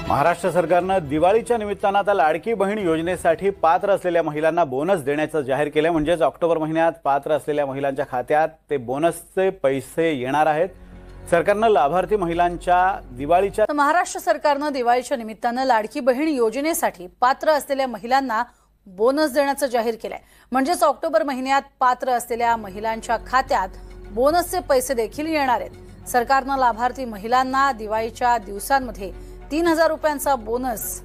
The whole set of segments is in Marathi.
महाराष्ट्र सरकारनं दिवाळीच्या निमित्तानं आता लाडकी बहीण योजनेसाठी पात्र असलेल्या महिलांना बोनस देण्याचं जाहीर केलं। म्हणजेच ऑक्टोबर महिन्यात पात्र असलेल्या महिलांच्या खात्यात ते बोनसचे पैसे येणार आहेत। सरकारनं लाभार्थी महिलांच्या दिवाळीच्या महाराष्ट्र सरकारनं दिवाळीच्या निमित्तानं लाडकी बहीण योजनेसाठी पात्र असलेल्या महिलांना बोनस देण्याचं जाहीर केलंय। म्हणजेच ऑक्टोबर महिन्यात पात्र असलेल्या महिलांच्या खात्यात बोनसचे पैसे देखील येणार आहेत। सरकारनं लाभार्थी महिलांना दिवाळीच्या दिवसांमध्ये 3000 रुपयांचा बोनस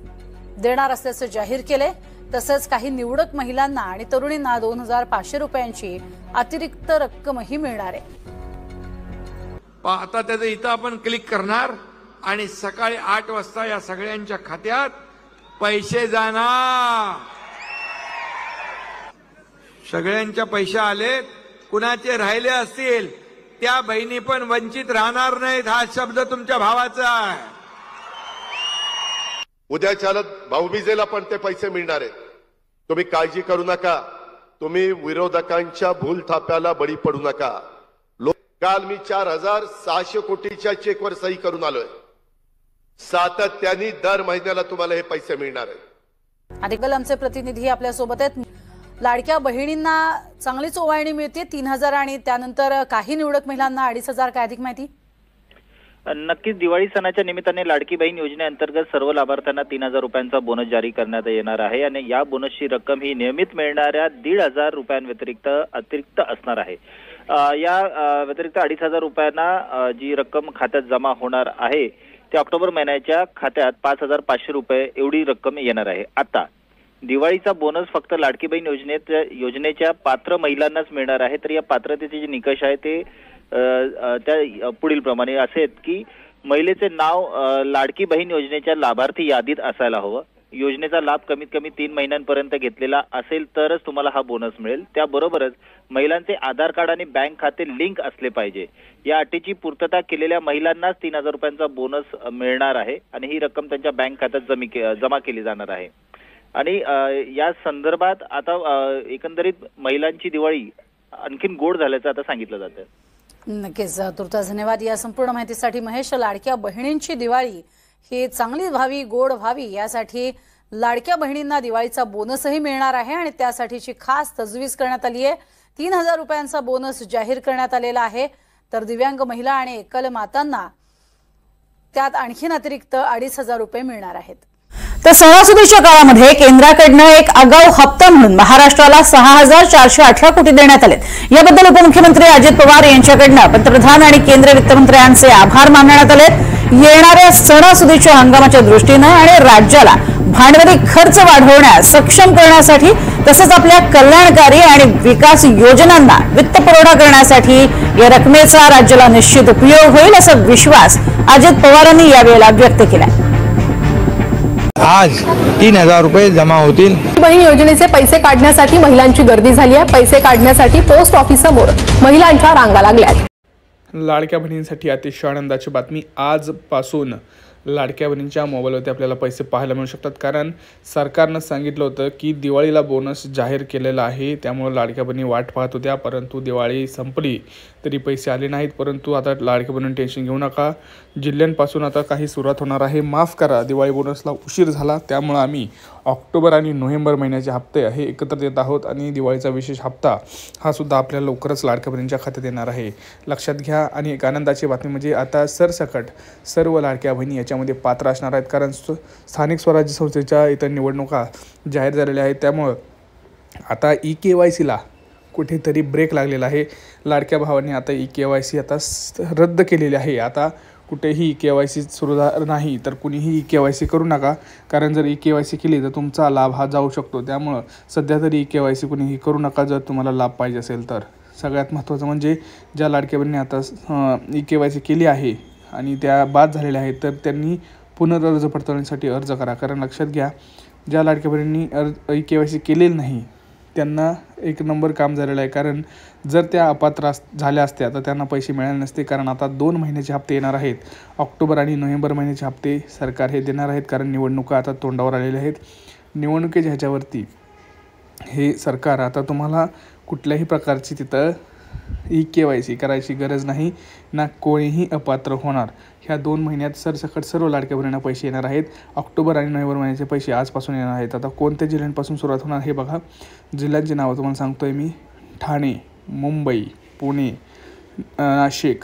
देणार असल्याचं जाहीर केलंय। तसंच काही निवडक महिलांना आणि तरुणींना 2500 रुपयांची अतिरिक्त रक्कमही मिळणार आहे। आता त्याचं इथं आपण क्लिक करणार आणि सकाळी 8 वाजता या सगळ्यांच्या खात्यात पैसे जाणार। सगळ्यांच्या पैसे आले, कुणाचे राहिले असतील त्या बहिणी पण वंचित राहणार नाहीत। हा शब्द तुमच्या भावाचा आहे। उद्या चालत भाऊबीजेला पण ते पैसे मिळणार आहेत। तुम्ही काळजी करू नका, तुम्ही विरोधकांच्या भूलथाप्याला बळी पडू नका। काल मी 4600 कोटीच्या चेकवर सही करून आलोय। सातत्याने दर महिन्याला तुम्हाला हे पैसे मिळणार आहेत। अधिकल आमचे प्रतिनिधी आपल्या सोबत आहेत। लाडक्या बहिणींना चांगलीच ओवाळणी मिळते 3000 आणि त्यानंतर काही निवडक महिलांना 2500। काय अधिक माहिती? नक्कीच दिवाळी सणाच्या निमित्ताने लाडकी बहीण योजनेअंतर्गत सर्व लाभार्थ्यांना 3000 रुपयांचा बोनस जारी करण्यात येणार आहे आणि या बोनसची रक्कम ही नियमित मिळणाऱ्या 1500 रुपयांव्यतिरिक्त अतिरिक्त असणार आहे। या व्यतिरिक्त 2500 रुपयांना जी रक्कम खात्यात जमा होणार आहे ते ऑक्टोबर महिन्याच्या खात्यात 5500 रुपये एवढी रक्कम येणार आहे। आता दिवाळीचा बोनस फक्त लाडकी बहीण योजनेच्या पात्र महिलांनाच मिळणार आहे। तर या पात्रतेचे जे निकष आहे ते त्या पुढील प्रमाणे असे आहेत की महिलेचे नाव लाडकी बहीण योजनेच्या लाभार्थी यादीत असायला हवं। योजनेचा लाभ कमीत कमी 3 महिन्यांपर्यंत घेतलेला असेल तरच तुम्हाला हा बोनस मिळेल। त्याबरोबरच महिलांचे आधार कार्ड आणि बँक खाते लिंक असले पाहिजे। या अटीची पूर्तता केलेल्या महिलांनाच 3000 रुपयांचा बोनस मिळणार आहे आणि ही रक्कम त्यांच्या बँक खात्यात जमा केली जाणार आहे। आणि या संदर्भात आता एकंदरीत महिलांची दिवाळी आणखीन गोड झाल्याचं आता सांगितलं जातं। नक्कीच तुर्तास धन्यवाद या संपूर्ण माहितीसाठी महेश। लाडक्या बहिणींची दिवाळी ही चांगली व्हावी, गोड व्हावी यासाठी लाडक्या बहिणींना दिवाळीचा बोनसही मिळणार आहे आणि त्यासाठीची खास तजवीज करण्यात आली आहे। 3000 रुपयांचा बोनस जाहीर करण्यात आलेला आहे। तर दिव्यांग महिला आणि एकल मातांना त्यात आणखीन अतिरिक्त 2500 रुपये मिळणार आहेत। तर सणासुदीच्या काळामध्ये केंद्राकडनं एक आगाऊ हप्ता म्हणून महाराष्ट्राला 6418 कोटी देण्यात आले। याबद्दल उपमुख्यमंत्री अजित पवार यांच्याकडनं पंतप्रधान आणि केंद्रीय वित्तमंत्र्यांचे आभार मानण्यात आले। येणाऱ्या सणासुदीच्या हंगामाच्या दृष्टीने आणि राज्याला भांडवली खर्च वाढवण्यास सक्षम करण्यासाठी तसेच आपल्या कल्याणकारी आणि विकास योजनांना वित्तपुरवठा करण्यासाठी या रकमेचा राज्याला निश्चित उपयोग होईल असा विश्वास अजित पवारांनी यावेळेला व्यक्त केला। आज 3000 रुपये जमा होतील। बहीण योजनेचे पैसे काढण्यासाठी महिलांची गर्दी झाली आहे। पैसे काढण्यासाठी पोस्ट ऑफिस समोर महिलांच्या रांगा लागल्यात। लाडक्या बहिणींसाठी अतिशय आनंदाची बातमी। आजपासून लाडक्या बहिणींच्या मोबाईलवरती आपल्याला पैसे पाहायला मिळू शकतात। कारण सरकारनं सांगितलं होतं की दिवाळीला बोनस जाहीर केलेला आहे, त्यामुळे लाडक्या बहिणी वाट पाहत होत्या, परंतु दिवाळी संपली तरी पैसे आले नाहीत। परंतु आता लाडक्या बहिणी टेन्शन घेऊ नका, जिल्ह्यांपासून आता काही सुरुवात होणार आहे। माफ करा, दिवाळी बोनसला उशीर झाला, त्यामुळे आम्ही ऑक्टोबर आणि नोव्हेंबर महिन्याचे हप्ते हे एकत्र देत आहोत आणि दिवाळीचा विशेष हप्ता हा सुद्धा आपल्याला लवकरच लाडक्या बहिणींच्या खात्यात येणार आहे, लक्षात घ्या। आणि एक आनंदाची बातमी म्हणजे आता सरसकट सर्व लाडक्या बहिणी याच्यामध्ये पात्र असणार आहेत। कारण स्थानिक स्वराज्य संस्थेच्या इतर निवडणुका जाहीर झालेल्या आहेत, त्यामुळं आता EKYCला कुठेतरी ब्रेक लागलेला आहे। लाडक्या भावांनी आता EKYC आता रद्द केलेली आहे। आता कुठेही EKYC सुरू नाही तर कुणीही EKYC करू नका, कारण जर EKYC केली तर तुमचा लाभ हा जाऊ शकतो। त्यामुळं सध्या तरी EKYC कुणीही करू नका जर तुम्हाला लाभ पाहिजे असेल तर। सगळ्यात महत्त्वाचं म्हणजे ज्या लाडक्या बहिणी आता EKYC केली आहे आणि त्या बाद झालेल्या आहेत तर त्यांनी पुनर्अर्ज पडताळणीसाठी अर्ज करा। कारण लक्षात घ्या, ज्या लाडक्या बहिणींनी EKYC केलेलं नाही त्यांना एक नंबर काम झालेलं आहे। कारण जर त्या अपात्र झाल्या असत्या तर त्यांना पैसे मिळाले नसते। कारण आता 2 महिन्याचे हप्ते येणार आहेत, ऑक्टोबर आणि नोव्हेंबर महिन्याचे हप्ते सरकार हे देणार आहेत। कारण निवडणुका आता तोंडावर आलेल्या आहेत। निवडणुकीच्या ह्याच्यावरती हे सरकार आता तुम्हाला कुठल्याही प्रकारची तिथं EKYC करायची गरज नाही, ना कोणीही अपात्र होणार। ह्या 2 महिन्यात सरसकट सर्व लाडक्या बहिणींना पैसे येणार आहेत. ऑक्टोबर आणि नोव्हेंबर महिन्याचे पैसे आजपासून येणार आहेत. आता कोणत्या जिल्ह्यांपासून सुरुवात होणार हे बघा. जिल्ह्यांची नावं तुम्हाला सांगतोय मी. ठाणे, मुंबई, पुणे, नाशिक,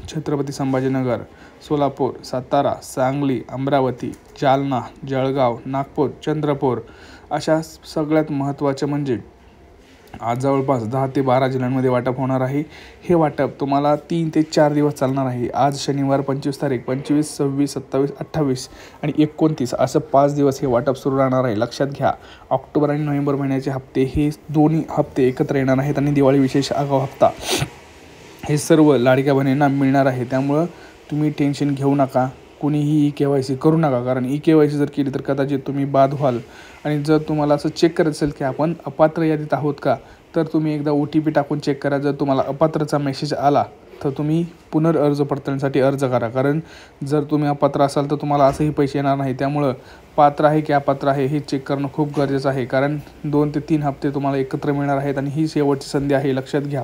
छत्रपती संभाजीनगर, सोलापूर, सातारा, सांगली, अमरावती, जालना, जळगाव, नागपूर, चंद्रपूर अशा सगळ्यात महत्त्वाच्या म्हणजे आज जवळपास 10 ते 12 जिल्ह्यांमध्ये वाटप होणार आहे. हे वाटप तुम्हाला 3 ते 4 दिवस चालणार आहे. आज शनिवार 25 तारीख, 25, 26, 27, 28 आणि 29 असं 5 दिवस हे वाटप सुरू राहणार आहे. लक्षात घ्या, ऑक्टोबर आणि नोव्हेंबर महिन्याचे हप्ते हे दोन्ही हप्ते एकत्र येणार आहेत आणि दिवाळी विशेष आगाऊ हप्ता हे सर्व लाडक्या बहिणींना मिळणार आहे. त्यामुळं तुम्ही टेन्शन घेऊ नका, कुणीही KYC करू नका, कारण KYC जर केली तर कदाचित तुम्ही बाद व्हाल. आणि जर तुम्हाला असं चेक करायचं असेल की आपण अपात्र यादीत आहोत का, तर तुम्ही एकदा OTP टाकून चेक करा. जर तुम्हाला अपात्रचा मेसेज आला तर तुम्ही पुनर्अर्ज पडताळणीसाठी अर्ज करा, कारण जर तुम्ही अपात्र असाल तर तुम्हाला असंही पैसे येणार नाही. त्यामुळं पात्र आहे की अपात्र आहे हे चेक करणं खूप गरजेचं आहे, कारण 2 ते 3 हप्ते तुम्हाला एकत्र मिळणार आहेत आणि ही शेवटची संधी आहे. लक्षात घ्या,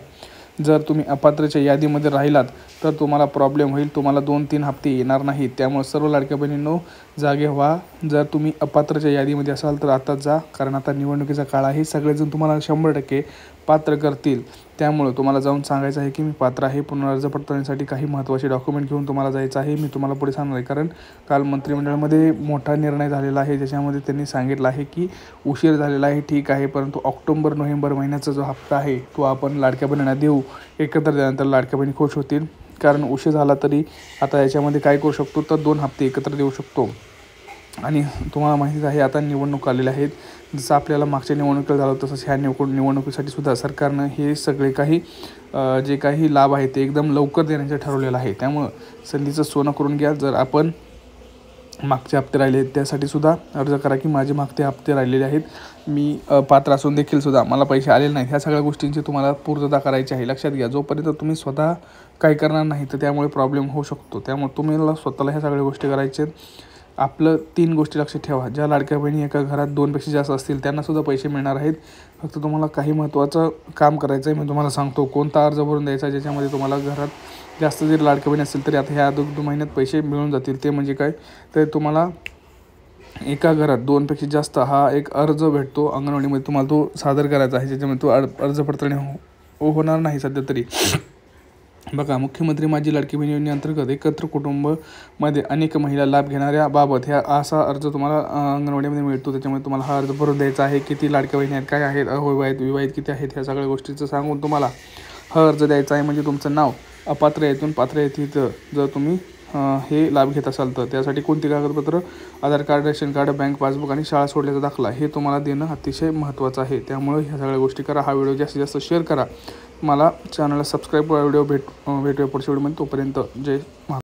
जर तुम्ही अपात्रच्या यादीमध्ये राहिलात तर तुम्हाला प्रॉब्लेम होईल, तुम्हाला 2-3 हप्ते येणार नाहीत. त्यामुळे सर्व लाडक्या बहिणींनो जागे व्हा. जर तुम्ही अपात्रच्या यादीमध्ये असाल तर आता जा, कारण आता निवडणुकीचा काळ आहे. सगळेजण तुम्हाला 100% पात्र करतील. त्यामुळं तुम्हाला जाऊन सांगायचं आहे की मी पात्र आहे. पुनर्अर्ज पडताळणीसाठी काही महत्त्वाचे डॉक्युमेंट घेऊन तुम्हाला जायचं आहे. मी तुम्हाला पुढे सांगणार आहे, कारण काल मंत्रिमंडळामध्ये मोठा निर्णय झालेला आहे, ज्याच्यामध्ये त्यांनी सांगितलं आहे की उशीर झालेला आहे ठीक आहे, परंतु ऑक्टोबर नोव्हेंबर महिन्याचा जो हप्ता आहे तो आपण लाडक्या बहिणींना देऊ. एकत्र दिल्यानंतर लाडक्या बहिणी खुश होतील, कारण उशीर झाला तरी आता याच्यामध्ये काय करू शकतो तर 2 हप्ते एकत्र देऊ शकतो. आणि तुम्हाला माहितीच आहे आता निवडणूक आलेल्या आहेत. जसं आपल्याला मागच्या निवडणुकीला झालं तसंच ह्या निवडणुकीसाठी सुद्धा सरकारनं हे सगळे काही जे काही लाभ आहेत ते एकदम लवकर देण्याचं ठरवलेलं आहे. त्यामुळं संधीचं सोनं करून घ्या. जर आपण मागचे हप्ते राहिले आहेत त्यासाठी सुद्धा अर्ज करा की माझे मागचे हप्ते राहिलेले आहेत, मी पात्र असून देखील सुद्धा मला पैसे आलेले नाहीत. ह्या सगळ्या गोष्टींची तुम्हाला पूर्तता करायची आहे. लक्षात घ्या, जोपर्यंत तुम्ही स्वतः काही करणार नाही तर त्यामुळे प्रॉब्लेम होऊ शकतो. त्यामुळे तुम्हाला स्वतःला ह्या सगळ्या गोष्टी करायच्या आहेत. आपलं 3 गोष्टी लक्षात ठेवा. ज्या लाडक्या बहिणी एका घरात 2पेक्षा जास्त असतील त्यांनासुद्धा पैसे मिळणार आहेत. फक्त तुम्हाला काही महत्त्वाचं काम करायचं आहे. मी तुम्हाला सांगतो कोणता अर्ज भरून द्यायचा ज्याच्यामध्ये तुम्हाला घरात जास्त जरी लाडक्या बहिणी असतील तरी आता ह्या 2 महिन्यात पैसे मिळून जातील. ते म्हणजे काय, तर तुम्हाला एका घरात 2पेक्षा जास्त हा एक अर्ज भेटतो अंगणवाडीमध्ये, तुम्हाला तो सादर करायचा आहे, ज्याच्यामध्ये तो अर्ज पडताळणी होणार नाही सध्या तरी. बघा, मुख्यमंत्री माझी लाडकी बहीण योजनेअंतर्गत एकत्र कुटुंबमध्ये अनेक महिला लाभ घेणाऱ्या बाबत ह्या असा अर्ज तुम्हाला अंगणवाडीमध्ये मिळतो. त्याच्यामुळे तुम्हाला हा अर्ज भरून द्यायचा आहे. किती लाडक्या बहिणी आहेत, काय आहेत, अविवाहित विवाहित किती आहेत, ह्या सगळ्या गोष्टीचं सांगून तुम्हाला हा अर्ज द्यायचा आहे. म्हणजे तुमचं नाव अपात्र येथून पात्र येथे जर तुम्ही हे लाभ घेत असाल तर त्यासाठी कोणती कागदपत्र, Aadhaar card, ration card, bank passbook आणि शाळा सोडल्याचा दाखला हे तुम्हाला देणं अतिशय महत्त्वाचं आहे. त्यामुळे ह्या सगळ्या गोष्टी करा. हा व्हिडिओ जास्तीत जास्त शेअर करा. मला चॅनलला सबस्क्राईब करा. व्हिडिओ भेटूया पुढच्या व्हिडिओमध्ये. तोपर्यंत जय महाराष्ट्र.